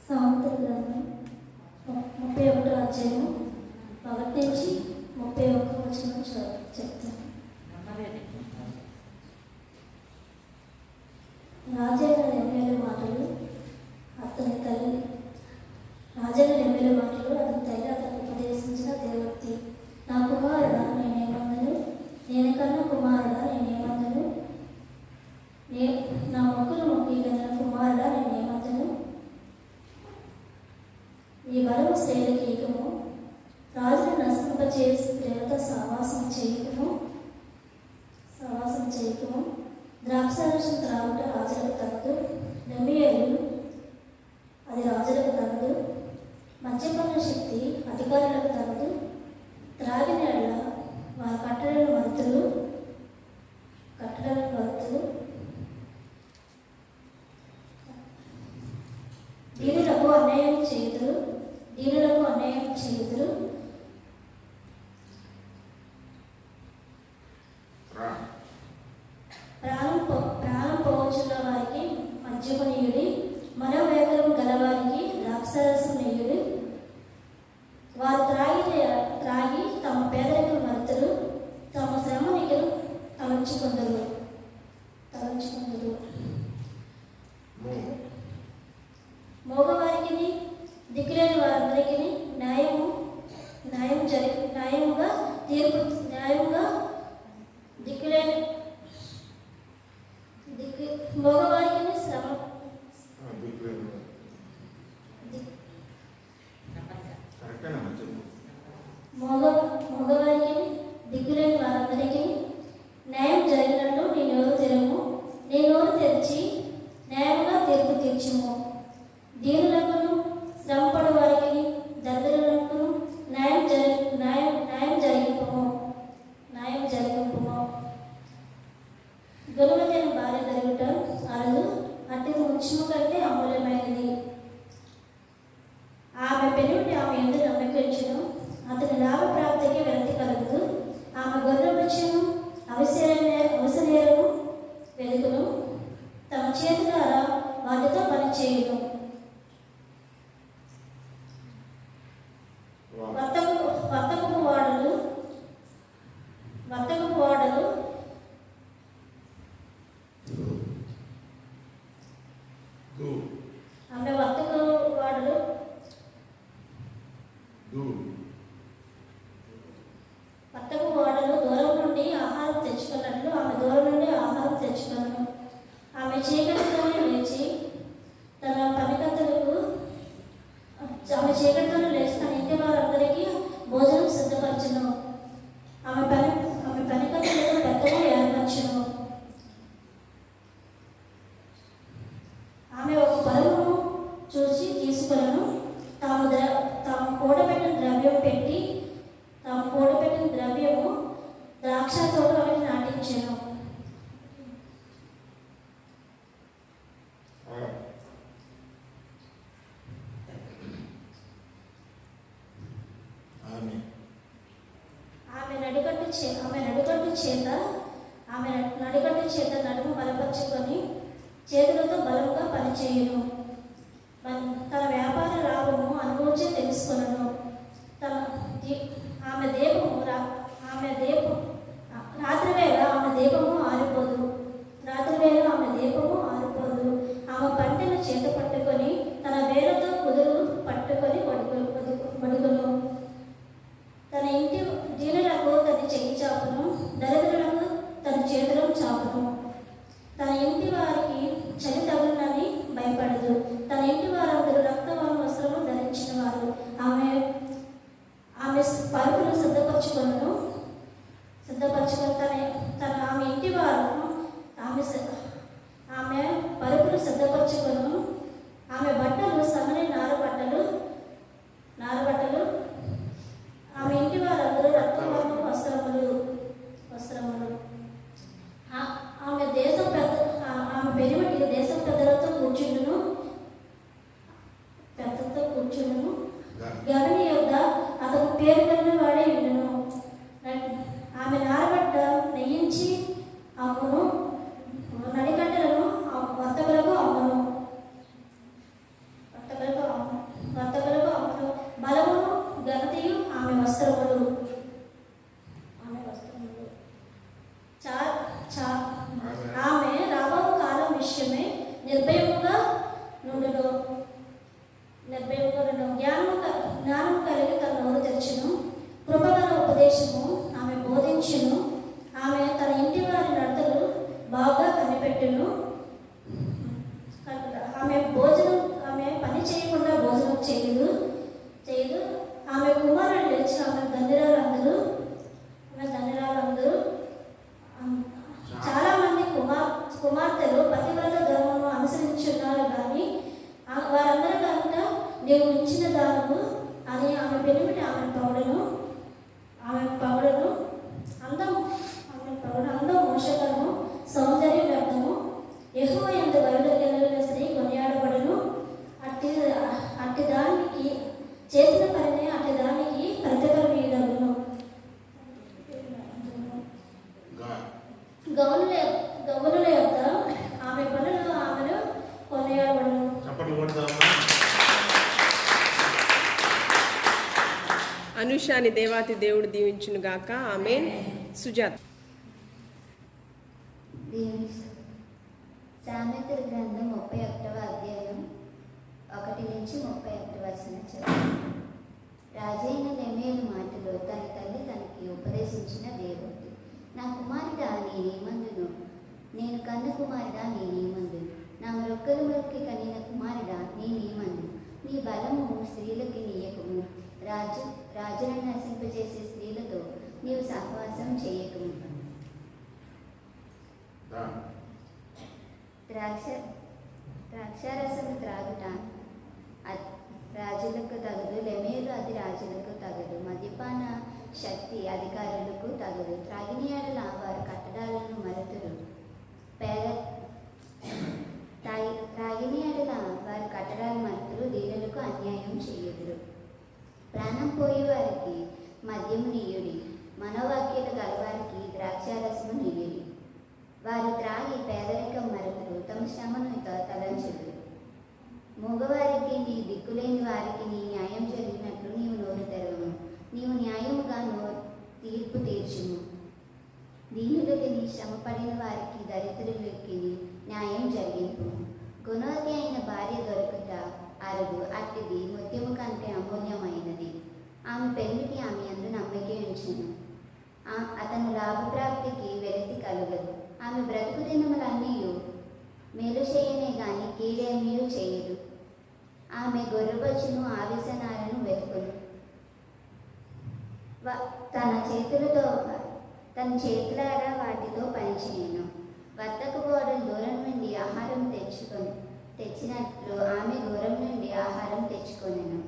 సామెతల గ్రంథం 31వ అధ్యాయం 1 నుంచి 31 వచనం చెప్తాను. రాజైన నెమ్మేల మాటలు అతని తల్లి అతనికి ఉపదేశించిన దేవోక్తి. నా కుమారుడా నేనేమందును, నేనకన్నా కుమారుడా నేనేమందును, నా మొక్కులు మొక్కి కన్నా కుమారుడా నేనేమందును. నీ బలము స్త్రీలకి ఏకము, రాజును నశింపచేసి స్త్రీలతో సహవాసం చేయకము. ద్రాక్షారసం త్రాగుట రాజులకు తగదు, నెమ్మేలు అది రాజులకు తగదు. మద్యపాన శక్తి అధికారులకు తగదు. త్రాగిన ఎడల వారి కట్టడలను మరుతులు. దీనులకు అన్యాయం చేయుదురు. ప్రాణం పోవచ్చున్న వారికి మద్యము నీయుడి, మనోవేదనము గలవారికి ద్రాక్షారసం నీయుడి. వారు త్రాగి తమ పేదరికం మరుతులు, తమ శ్రమనికి తలంచుకుందరు. మోగవారికి దిక్కులేని వారందరికీ న్యాయముగా తీర్పు దిక్కులేని మగవారికి శ్రమ మగవారికి దిక్కులేని వారందరికీ న్యాయం జరిగినట్టు నీ నోరు తెరిచి న్యాయంగా తీర్పు తీర్చుము. దీనులకును శ్రమపడు వారికి దరిద్రులకును న్యాయం జరిగింపుము. గొలువతైన భార్య దొరుకుట అరదు, అట్టిది ముత్యము కంటే అమూల్యమైనది. ఆమె పెనుండి ఆమె ఎందు నమ్మకించును, అతని లాభప్రాప్తికి విరక్తి కలుగుదు. ఆమె గొర్రెబుచ్చును అవసరేరును వెదుకును, తమ చేతి ద్వారా వాటితో పని చేయును. వర్తకపు వాడలు ఆమె వర్తకపు వాడలు దూరం నుండి ఆహారం తెచ్చుకున్నట్లు ఆమె దూరం నుండి ఆహారం తెచ్చుకున్నాను. ఆమె చీకటితోనే లేచి తన ఇంటి వారందరికీ భోజనం సిద్ధపరచును. ఆమె పనికత్తులకు పెద్దగా ఏర్పరచును. ఆమె ఒక పరువును చూసి తీసుకులను. తాము కూడబెట్టిన ద్రవ్యము ద్రాక్ష తోట ఆమె నాటించెను. ఆమె నడికట్టు చేత నడుము బలపరుచుకొని చేతులతో బలంగా పనిచేయును. తన వ్యాపార లాభము అనుభవించి తెలుసుకొనును. రాత్రివేళ ఆమె దీపము ఆరిపోదు. ఆమె పంటను చేత పట్టుకొని తన వేలతో కుదురు పట్టుకొని పడుకును. తన ఇంటి దీనులకు తన చెయ్యి చాపును, దరిద్రులకు తన చేతులను చాపును. తన ఇంటి వారికి చలి తగునని భయపడదు. తన ఇంటి వారందరూ రక్తవర్ణ వస్త్రము ధరించిన వారు. ఆమె పరుపులు సిద్ధపరచుకొని ఆమె ఇంటి వారు ఆమె పరుపులు సిద్ధపరచుకొను. ఆమె బట్టలు సన్నని నారబట్టలు. ఆమె ఇంటి వారందరూ రక్తవర్ణ వస్త్రములు. ఆమె పెరిమిటి దేశం పెద్దలతో కూర్చుండును. గగని యొద్ద అతను పేరు కలిగిన వాడే ఉండును. ఆమె నారబట్ట నెయ్యించి అమ్మును, నడికట్టలను వర్తకులకు అమ్మును. నీవు ఉంచిన దానము అని ఆమె పెనిమిటి ఆమె పౌడను అందం మోసకరము సౌందర్య వ్యర్థము యెహోవా యందు భయభక్తులు కలిగిన స్త్రీ కొనియాడబడును. అట్టి దానికి చేసిన పనిని అట్టి దానికి ప్రతిఫలం ఇయ్యదగును. గౌనుల యొక్క ఆమె పనులు ఆమెను కొనియాడబడును. అనుషాని దేవాతి దేవుడు దీవించును గాక. ఆమేన్. సుజాత. సామెతల గ్రంథం 31వ అధ్యాయం 1 నుంచి 31 వచనం చదువు. రాజైన లెమేలు మాటలో తన తల్లి తనకి ఉపదేశించిన దేవుడు, నా కుమారుడా నేనేమందును, నేను కన్న కుమారుడా నేనేమందును, నా మొక్కలు మొక్కి కనిన కుమారుడా నేనేమందు, నీ బలము స్త్రీలకి నీయకము, రాజులను నశింపజేసే స్త్రీలతో నీవు సహవాసం చేయకము. ద్రాక్షారసము త్రాగుట రాజులకు తగదు, లెమేలు అది రాజులకు తగదు, మద్యపాన శక్తి అధికారులకు తగదు. త్రాగిన ఎడల వారు కట్టడాలను మరుతురు, త్రాగిన ఎడల వారు కట్టడాలు మరుతురు, దీనులకు అన్యాయం చేయుదురు. ప్రాణం పోయే వారికి మద్యము నీయుడి, మనోవాక్యత గలవారికి ద్రాక్షారసము నీయుడి. వారు త్రాగి పేదరికం మరుతురు, తమ శ్రమను తలంచుదురు. మూగవారికి నీ దిక్కులేని వారికి నీ న్యాయం జరిగినట్లు నీవు నోరు తెరవము, నీవు న్యాయముగా తీర్పు తీర్చుము. దీనులకి నీ శ్రమపడిన వారికి దరిద్రులకి న్యాయం జరిగింపు. గుణవతి అయిన భార్య దొరుకుట అరుదు, అట్టిది ముత్యము కంటే అమూల్యమైనది. ఆమె పెళ్లికి ఆమె యందు నమ్మిక ఉంచెను, అతను లాభప్రాప్తికి వెలితి కలుగదు. ఆమె బ్రతుకు దినములన్నీ మేలు చేయనే గాని కీడేమీ చేయదు. ఆమె గొర్రెబొచ్చును ఆవేశనాలను వెతుకును, తన చేతులారా వాటితో పనిచేయను. వర్తకు గోడలు దూరం నుండి ఆహారం తెచ్చినట్లు ఆమె దూరం నుండి ఆహారం తెచ్చుకొనెను.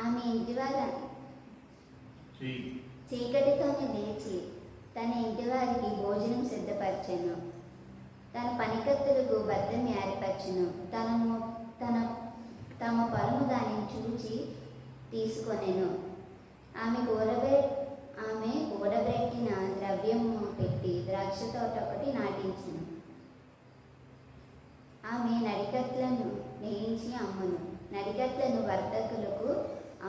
ఆమె ఇంటివారు చీకటితోనే లేచి తన ఇంటివారికి భోజనం సిద్ధపరచెను, తన పనికత్తులకు భద్రం ఏర్పరచెను. తమ పొలము దానిని చూచి తీసుకొనెను. ఆమె కూడబెట్టిన ద్రవ్యము పెట్టి ద్రాక్ష తోట ఒకటి నాటించెను. ఆమె నడికట్లను నేయించి అమ్మును, నడికట్లను వర్తకులకు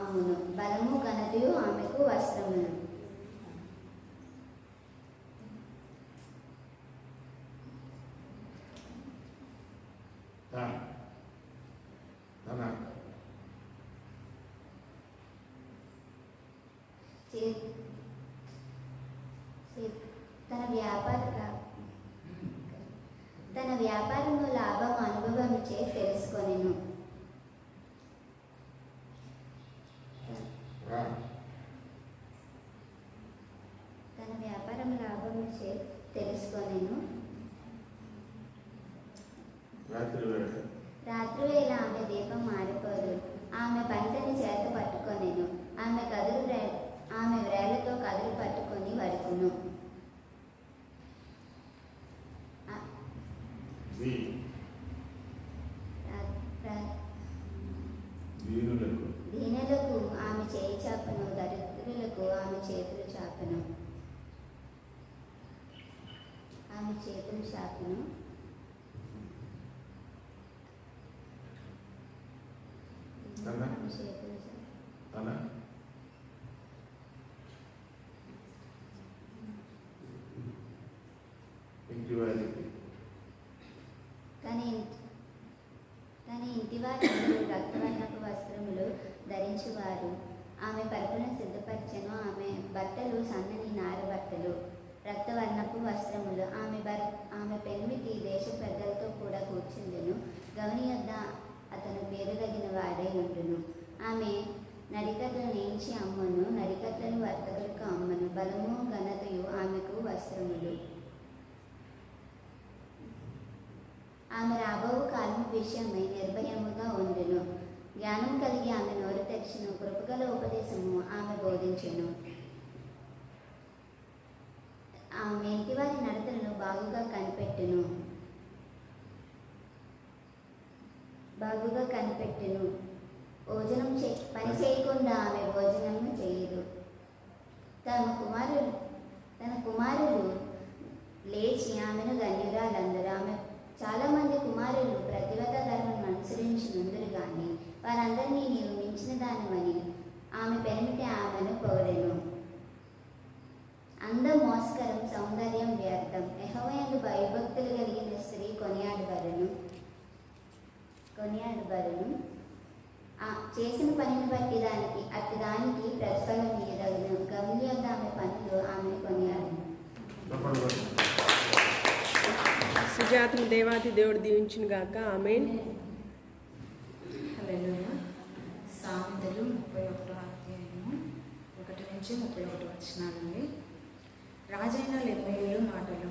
అమ్మును. బలము ఘనతయు ఆమెకు వస్త్రములు. తన వ్యాపారంలో లాభం అనుభవించే తెలుసుకొనెను. రాత్రివేళ ఆమె దీపం మారిపోదు, ఆమె పంటని చేత పట్టుకొనెను. ఆమె వ్రేళ్లతో కదులు పట్టుకొని వడుకును. దీనులకు ఆమె చేయి చాపను, దరిద్రులకు ఆమె చేతులు చాపను. ఆమె చేతులు చాపను. తన ఇంటివారు రక్తవర్ణపు వస్త్రములు ధరించువారు. ఆమె పరుపును సిద్ధపరచెను. ఆమె బట్టలు సన్నని నారు బట్టలు, రక్తవర్ణపు వస్త్రములు. ఆమె పెనిమిటి దేశ పెద్దలతో కూడా కూర్చుండెను. గవని యొద్ద అతను పేరుదగిన వాడై ఉండును. ఆమె నడికట్లను నేయించి అమ్మను, నడికట్లను వర్తకులకు అమ్మను. బలము ఘనతయు ఆమెకు వస్త్రములు. ఆమె రాబోవు కాలం విషయమై నిర్భయముగా ఉండును. జ్ఞానం కలిగి ఆమె నోరు తెరిచెను, కృపగల ఉపదేశము ఆమె బోధించెను. ఆమె ఇంటివారి నడతలను బాగుగా కనిపెట్టెను. పని చేయకుండా ఆమె భోజనము చేయదు. తన కుమారులు లేచి ఆమెను ధన్యురాలందరూ. ఆమె చాలామంది కుమారులు ప్రతివత ధర్మను అనుసరించినందురు కానీ వారందరినీ నీవు మించిన దానివని ఆమె పెనిమిటి ఆమెను పొగడెను. అందం మోసకరం, సౌందర్యం వ్యర్థం. యెహోవాయందు భయభక్తులు కలిగిన స్త్రీ కొనియాడబడును. చేసిన పనిని బట్టి దానికి ప్రతిఫలం ఇయ్యదగును. గవిని యొక్క ఆమె పనులు ఆమెను కొనియాడను. సుజాతను దేవాతి దేవుడు దీవించును గాక. ఆమేన్. హల్లెలూయా. సామెతలు 31వ అధ్యాయము 1 నుంచి 31 వచనాలండి. రాజైన లెమూయేలు మాటలు.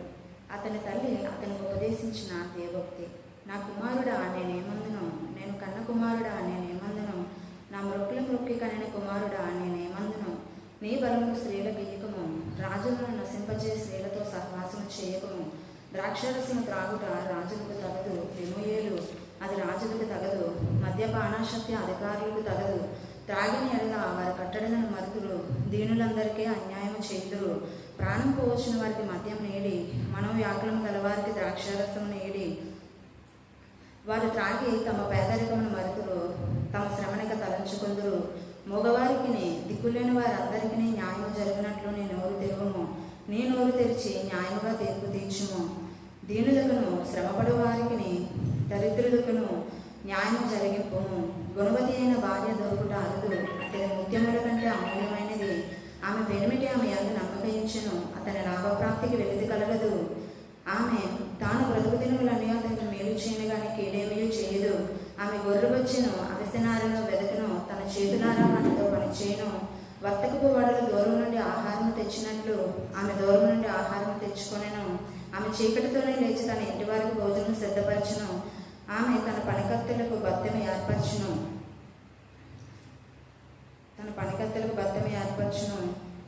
అతని తల్లి అతనికి ఉపదేశించిన దేవోక్తి. నా కుమారుడా నేనేమందును, నేను కన్న కుమారుడా నేనేమందును, నా మ్రొక్కి కనిన కుమారుడా నేనేమందును. నీ బలము స్త్రీలకు ఇయ్యకము, రాజులను నశింపజే స్త్రీలతో సహవాసము చేయకము. ద్రాక్షరసము త్రాగుట రాజులకు తగదు, లెమూయేలు అది రాజులకు తగదు. మద్యపానాశక్తి అధికారులకు తగదు. త్రాగిన ఎడల వారి కట్టడలను మరుతురు, దీనులందరికీ అన్యాయము చేయుదురు. ప్రాణం పోవచ్చిన వారికి మద్యం నేడి, మనోవ్యాకులం గలవారికి ద్రాక్షారసము నేడి. వారు త్రాగి తమ పేదరికమును మరుతురు, తమ శ్రమనిక తలంచుకుందురు. మగవారికి దిక్కులేని వారందరికీ న్యాయము జరిగినట్లు నీ నోరు తెరువుము. నీ నోరు తెరిచి న్యాయముగా తీర్పు తీర్చుము. దీనులకును శ్రమపడు వారికి దరిద్రులకును న్యాయము జరిగింపుము. గుణవతి అయిన భార్య దొరుకుట అరుదు, అతని ముత్యముల కంటే అమూల్యమైనది. ఆమె పెనిమిటి ఆమె యందు నమ్మకయించును, అతని లాభప్రాప్తికి వెలిది కలగదు. ఆమె తాను బ్రతుకు దినములన్నీ అతనికి మేలు చేయను గాని కీడేమీ చేయదు. ఆమె గొర్రె వచ్చెను, అవిసెనారలో వెదకును, తన చేతులారా మనతో పని చేయను. వర్తకపు వాడలు దూరం నుండి ఆహారం తెచ్చినట్లు ఆమె దూరం నుండి ఆహారం తెచ్చుకొనెను. ఆమె చీకటితోనే లేచి తన ఇంటి వారికి భోజనం సిద్ధపరచును. ఆమె తన పనికత్తెలకు బత్తెము ఏర్పరచును.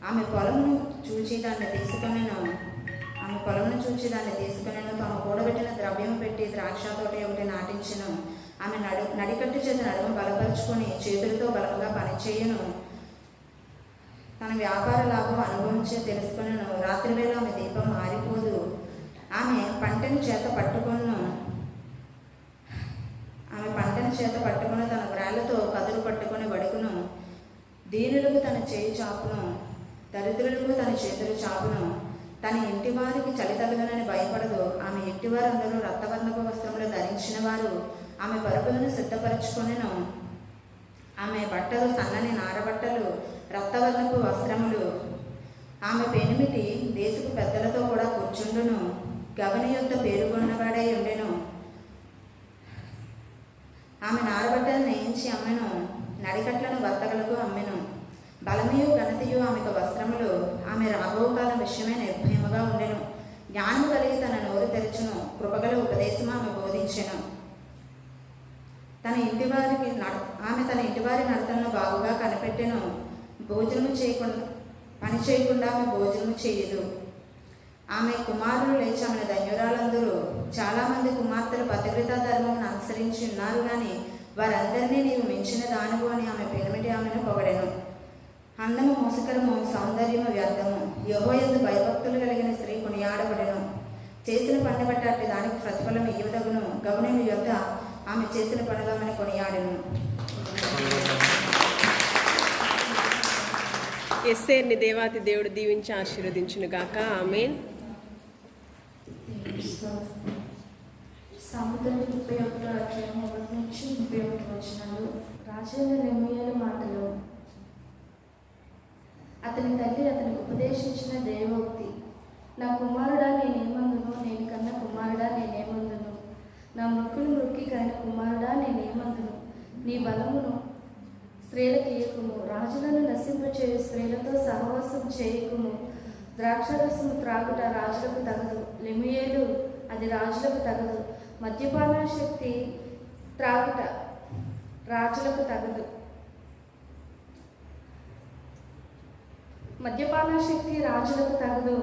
ఆమె పొలమును చూచి దాన్ని తీసుకొనెను. తాము కూడబెట్టిన ద్రవ్యం పెట్టి ద్రాక్ష తోట ఒకటి నాటించెను. ఆమె నడికట్టు చేత నడుము బలపరుచుకొని చేతులతో బలముగా పనిచేయును. తన వ్యాపార లాభం అనుభవించే తెలుసుకొనెను. రాత్రివేళ ఆమె దీపం ఆరిపోదు. ఆమె పంటని చేత పట్టుకొని తన వ్రాళ్లతో కదులు పట్టుకొని వడుకును. దీనులకు తన చేయి చాపును, దరిద్రులకు తన చేతులు చాపును. తన ఇంటి వారికి చలి తగలనని భయపడదు. ఆమె ఇంటి వారందరూ రక్తవర్ణపు వస్త్రములు ధరించిన వారు. ఆమె పరుపులను సిద్ధపరచుకొనెను. ఆమె బట్టలు సన్నని నారబట్టలు, రక్తవర్ణపు వస్త్రములు. ఆమె పెనిమిటి దేశపు పెద్దలతో కూడా కూర్చుండును. గవని యొక్క పేరుగొన్నవాడై ఉండెను. ఆమె నారబట్టలు నేయించి అమ్మెను, నడికట్లను వర్తకులకు అమ్మెను. బలమయు ఘనతయు ఆమెకు వస్త్రములు. ఆమె రాబోకాలం విషయమే నిర్భయముగా ఉండెను. జ్ఞానము కలిగి తన నోరు తెరచును, కృపగల ఉపదేశము ఆమె బోధించెను. ఆమె తన ఇంటివారి నడతలను బాగుగా కనిపెట్టెను. పని చేయకుండా ఆమె భోజనము చేయదు. ఆమె కుమారులు లేచి ఆమెను ధన్యురాలందరూ. చాలామంది కుమార్తెలు పతివ్రతా ధర్మమును అనుసరించి ఉన్నారు కానీ వారందరినీ నీవు మించిన దానివు అని ఆమె పెనిమిటి ఆమెను పొగడెను. అందము మోసకరము, సౌందర్యము వ్యర్థము. యెహోవాయందు భయభక్తులు కలిగిన స్త్రీ కొనియాడబడెను. చేసిన పని బట్టి అట్టి దానికి ప్రతిఫలం ఇయ్యదగును. గవని యొద్ద ఆమె చేసిన పనిగా ఆమెను కొనియాడెను. ఎస్తేర్ని దేవాతి దేవుడు దీవించి ఆశీర్వదించును గాక. ఆమేన్. సామెతలు 31వ అధ్యాయం 1 నుంచి 31 వచనాలు. రాజైన లెమూయేలు మాటలు. అతని తల్లి అతనికి ఉపదేశించిన దేవోక్తి. నా కుమారుడా నేనేమందును, నేను కన్న కుమారుడా నేనేమందును, నా మ్రొక్కి కన్న కుమారుడా నేనేమందును. నీ బలమును స్త్రీలకు ఇయ్యకుము, రాజులను నశింపచేయు స్త్రీలతో సహవాసం చేయకుము. ద్రాక్షరసము త్రాగుట రాజులకు తగదు, లెమూయేలు అది రాజులకు తగదు. మద్యపానాశక్తి త్రాగుట రాజులకు తగదు. మద్యపానాశక్తి రాజులకు తగదు.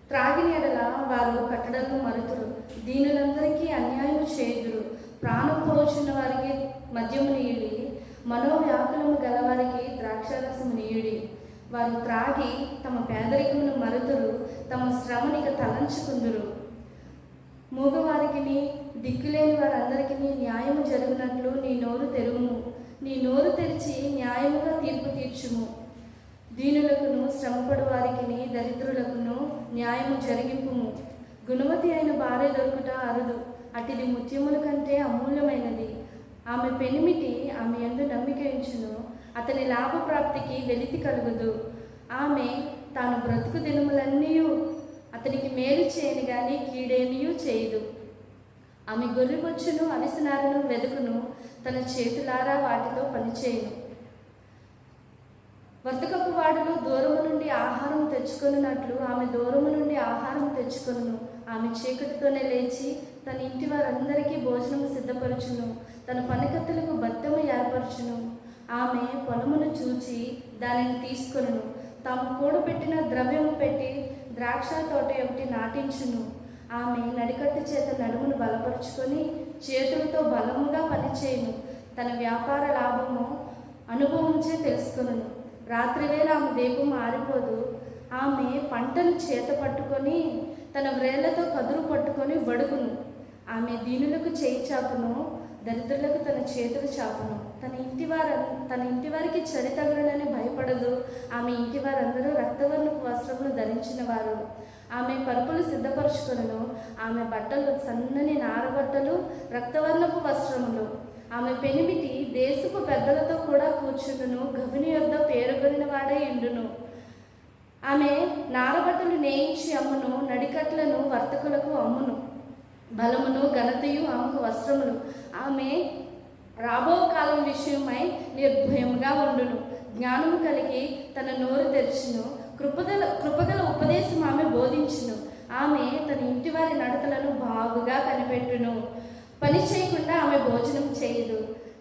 త్రాగిన ఎడల వారు కట్టడలను మరుతురు. దీనులందరికీ అన్యాయం చేయుదురు. ప్రాణం పోచున్న వారికి మద్యము నీయుడి, మనోవ్యాకులము గలవారికి ద్రాక్షారసము నీయుడి. వారు త్రాగి తమ పేదరికమును మరుతురు, తమ శ్రమనిక తలంచుకుందురు. మూగవారికి దిక్కులేని వారందరికీ న్యాయము జరుగునట్లు నీ నోరు తెరువుము. నీ నోరు తెరిచి న్యాయముగా తీర్పు తీర్చుము. దీనులకును శ్రమపడు వారికి దరిద్రులకును న్యాయము జరిగింపుము. గుణవతి అయిన భార్య దొరుకుట అరుదు, అటిది ముత్యముల కంటే అమూల్యమైనది. ఆమె పెనిమిటి ఆమె యందు నమ్మిక ఉంచును, అతని లాభప్రాప్తికి వెలితి కలుగుదు. ఆమె తాను బ్రతుకు దినములన్నీ అతనికి మేలు చేయని గాని కీడేమియూ చేయదు. ఆమె గొర్రెబొచ్చును అవిసనారను వెదుకును, తన చేతులారా వాటితో పనిచేయును. వర్తకపు వాడులు దూరము నుండి ఆహారం తెచ్చుకొనున్నట్లు ఆమె దూరము నుండి ఆహారం తెచ్చుకొనును. ఆమె చీకటితోనే లేచి తన ఇంటి వారందరికీ భోజనము సిద్ధపరచును. తన పనికత్తులకు బత్తము ఏర్పరచును. ఆమె పొలమును చూచి దానిని తీసుకొనును. తాము కూడబెట్టిన ద్రవ్యము పెట్టి ద్రాక్ష తోట ఒకటి నాటించును. ఆమె నడికట్టు చేత నడుమును బలపరుచుకొని చేతులతో బలముగా పనిచేయును. తన వ్యాపార లాభము అనుభవించే తెలుసుకొనును. రాత్రివేళ ఆమె దీపం ఆరిపోదు. ఆమె పంటను చేత పట్టుకొని తన వ్రేళ్లతో కదురు పట్టుకొని వడుకును. ఆమె దీనులకు చేయి చాపును, దరిద్రులకు తన చేతులు చాపును. తన ఇంటి వారికి చలి తగలనని భయపడదు. ఆమె ఇంటి వారందరూ రక్తవర్ణపు వస్త్రములు ధరించిన వారు. ఆమె పరుపులు సిద్ధపరుచుకొనును. ఆమె బట్టలు సన్నని నారబట్టలు, రక్తవర్ణపు వస్త్రములు. ఆమె పెనిమిటి దేశపు పెద్దలతో కూడా కూర్చుండును, గవిని యొద్ద పేరుగొనిన వాడై ఉండును. ఆమె నారబట్టలు నేయించి అమ్మును, నడికట్లను వర్తకులకు అమ్మును. బలమును ఘనతయు ఆమెకు వస్త్రములు. ఆమె రాబో కాలం విషయమై నిర్భయముగా ఉండును. జ్ఞానము కలిగి తన నోరు తెరిచును. కృపగల ఉపదేశం ఆమె బోధించును. ఆమె తన ఇంటి వారి నడతలను బాగుగా కనిపెట్టును. పని చేయకుండా ఆమె భోజనం చేయదు.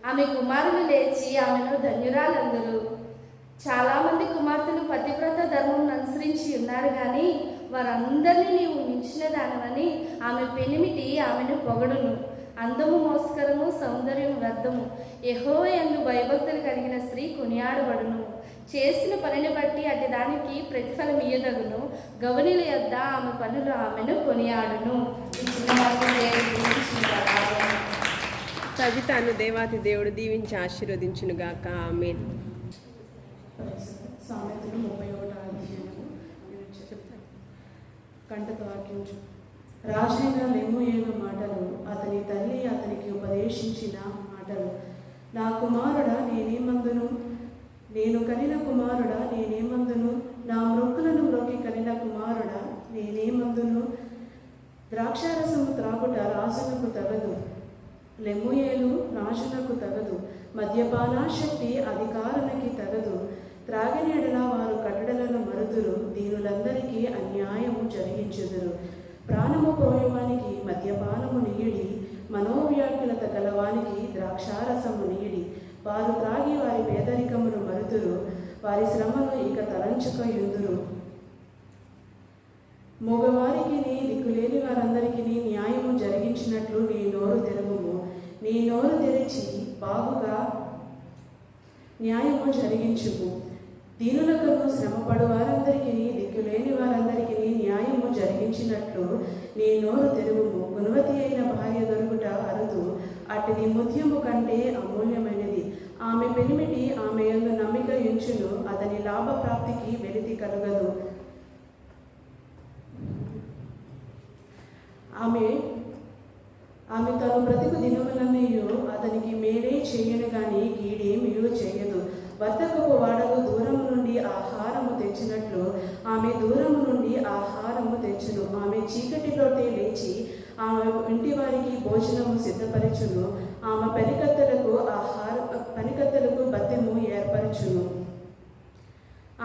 ఆమె కుమారులు లేచి ఆమెను ధన్యురాలందరూ. చాలామంది కుమార్తెలు పతివ్రత ధర్మం అనుసరించి ఉన్నారు, కానీ వారందరినీ నీవు మించిన దానవని ఆమె పెనిమిటి ఆమెను పొగడును. అందము మోస్కరము, సౌందర్యం వ్యర్థము. యెహోవా యందు భయభక్తులు కలిగిన స్త్రీ కొనియాడబడును. చేసిన పనిని బట్టి అటు దానికి ప్రతిఫలం ఇయ్యదగును. గవనిల యొద్ద ఆమె పనులు ఆమెను కొనియాడును. కవితను దేవాతి దేవుడు దీవించి ఆశీర్వదించునుగాక. ఆమేన్. సామెతలు 31వ అధ్యాయము కంటతో వాక్యం. రాజైన లెమూయేలు మాటలు, అతని తల్లి అతనికి ఉపదేశించిన మాటలు. నా కుమారుడా నేనేమందును, నేను కనిన కుమారుడా నేనేమందును, నా మ్రొక్కులను మ్రొక్కి కనిన కుమారుడా నేనేమందును. ద్రాక్షారసము త్రాగుట రాజునకు తగదు, లెమూయేలు రాజునకు తగదు. మద్యపానాశక్తి అధికారునికి తగదు. త్రాగిన ఎడల వారు కట్టడలను మరుతురు, దీనులందరికీ అన్యాయము జరిగించుదురు. ప్రాణము పోయేవానికి మద్యపానము నీయుడి, మనోవ్యాకులత గలవానికి ద్రాక్షారసము నీయుడి. వారు త్రాగి వారి పేదరికమును మరుతురు, వారి శ్రమను ఇక తలంచుకయుందురు. మగవారికి దిక్కులేని వారందరికీ న్యాయము జరిగించినట్లు నీ నోరు తెరువుము. నీ నోరు తెరిచి బాగుగా న్యాయము జరిగించుము. దీనులకును శ్రమపడు వారందరికీ దిక్కులేని వారందరికీ న్యాయము జరిగించినట్లు నీ నోరు తెరువుము. గుణవతి అయిన భార్య దొరుకుట అరుదు, అటుది ముత్యము కంటే అమూల్యమైనది. ఆమె పెనిమిటి ఆమె యందు నమ్మిక ఉంచును, అతని లాభప్రాప్తికి వెలితి కలగదు. ఆమె తను బ్రతుకు దినములన్నయు అతనికి మేలే చేయను గాని కీడేమియూ చేయదు. వర్తకపు వాడలు దూరము నుండి ఆహారము తెచ్చినట్లు ఆమె దూరము నుండి ఆహారము తెచ్చును. ఆమె చీకటిలోనే లేచి ఆమె ఇంటి వారికి భోజనము సిద్ధపరచును. ఆమె పనికత్తెలకు బత్తెము ఏర్పరచును.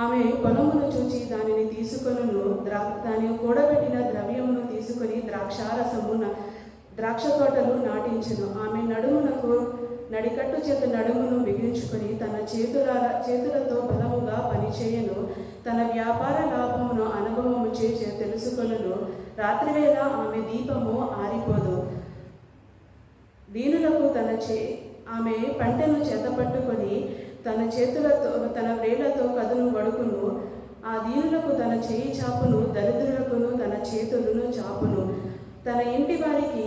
ఆమె పొలమును చూచి దానిని తీసుకొనును, దాని కూడబెట్టిన ద్రవ్యమును తీసుకొని ద్రాక్ష తోటలు నాటించెను. ఆమె నడికట్టు చేత నడుమును బిగించుకొని తన చేతులతో బలముగా పనిచేయను, తన వ్యాపార లాభమును అనుభవము చేసి తెలుసుకొనును. రాత్రివేళ ఆమె దీపము ఆరిపోదు. దీనులకు ఆమె పంటను చేతపట్టుకొని తన వేళ్లతో కదును వడుకును. ఆ దీనులకు తన చేయి చాపును, దరిద్రులకును తన చేతులను చాపును. తన ఇంటి వారికి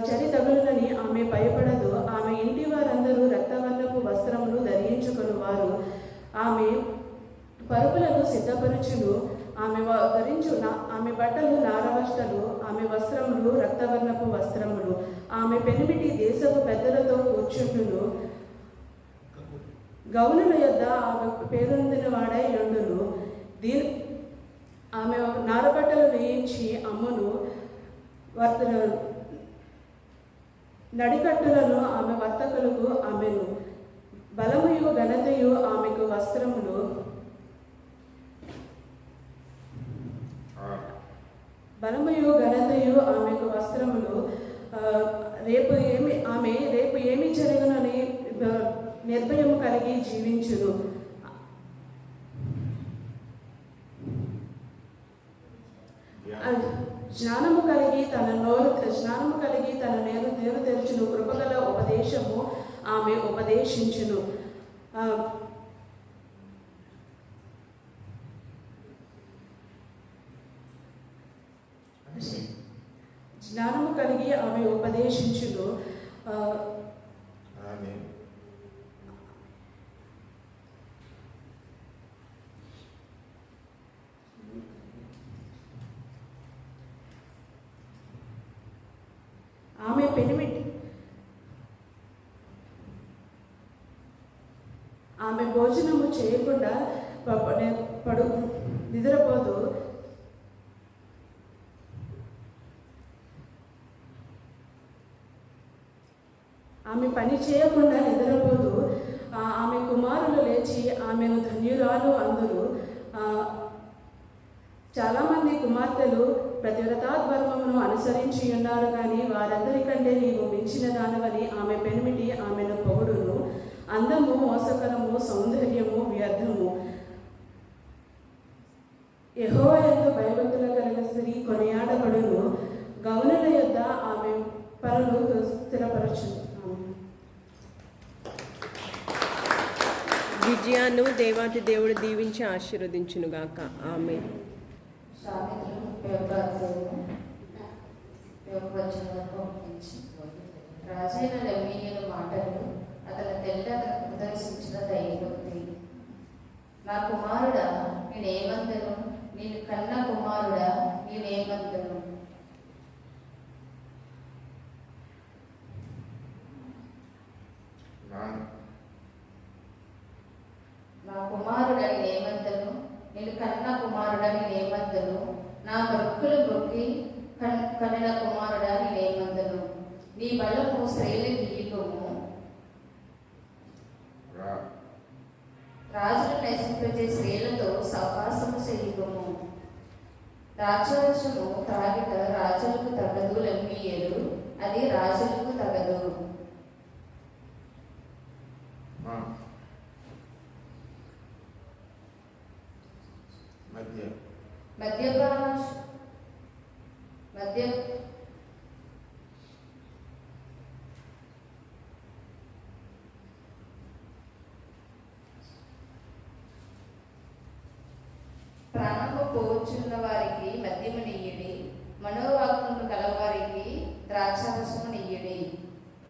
చలి తగులునని ఆమె భయపడదు. ఆమె ఇంటి వారందరూ రక్తవర్ణపు వస్త్రములు ధరించుకొని వారు. ఆమె పరుపులను సిద్ధపరచును. ఆమె బట్టలు నారవష్టలు, ఆమె వస్త్రములు రక్తవర్ణపు వస్త్రములు. ఆమె పెనిమిటి దేశపు పెద్దలతో కూర్చుంటును. గౌనుల యొద్ద ఆమె పేరొందిన వాడై ఉండును. ఆమె నారబట్టలు వేయించి అమ్మును. నడికట్టులను ఆమె వర్తకులకు ఆమెను. బలముయు ఘనతయు ఆమెకు వస్త్రములు. రేపు ఏమి జరుగునని నిర్భయము కలిగి జీవించును. జ్ఞానము కలిగి తన నేరు తెరుచును. కృపగల ఉపదేశము ఆమె ఉపదేశించును. జ్ఞానము కలిగి ఆమె ఉపదేశించును. ఆమె పెనిమిటి ఆమె భోజనము చేయకుండా నిద్రపోదు. ఆమె పని చేయకుండా నిద్రపోదు. ఆమె కుమారులు లేచి ఆమెను ధన్యురాలు అందరూ. చాలామంది కుమార్తెలు ప్రతివ్రతాధ్వర్మమును అనుసరించి ఉన్నారు, కానీ వారందరికంటే నీవు మించిన దానవని ఆమె పెనిమిటి ఆమెను పొగుడును. అందము మోసకరము, సౌందర్యము వ్యర్థము. యెహోవా యందు భయభక్తులు కలిగిన స్త్రీ కొనియాడబడును. గౌనుల యొద్ద ఆమె పనులు స్థిరపరచును. విజయాన్ని దేవాతి దేవుడు దీవించి ఆశీర్వదించునుగాక. ఆమె రాజైన లెమ్మీయుల మాటలు అతని తెల్ల ఉపదేశించిన దైవభక్తి. నా కుమారుడా నేనేమందును, నేను కన్న కుమారుడా నేనేమందును. నా కుమారుడా నేనేమందును, నేను కన్న కుమారుడా నేనేమందును. నా మొక్కులు మొక్కి కనిన కుమారుడా నేనేమందును. నీ బలము స్త్రీల గీయకము, రాజులు నశింపజే స్త్రీలతో సహవాసము చేయకము. రాజరసము త్రాగిట రాజులకు తగదు లెమ్మీయలు, అది రాజులకు తగదు. ప్రాణము పోవచ్చున్న వారికి మద్యము నెయ్యడి, మనోవాక్యము కలవారికి ద్రాక్షారసము నెయ్యడి.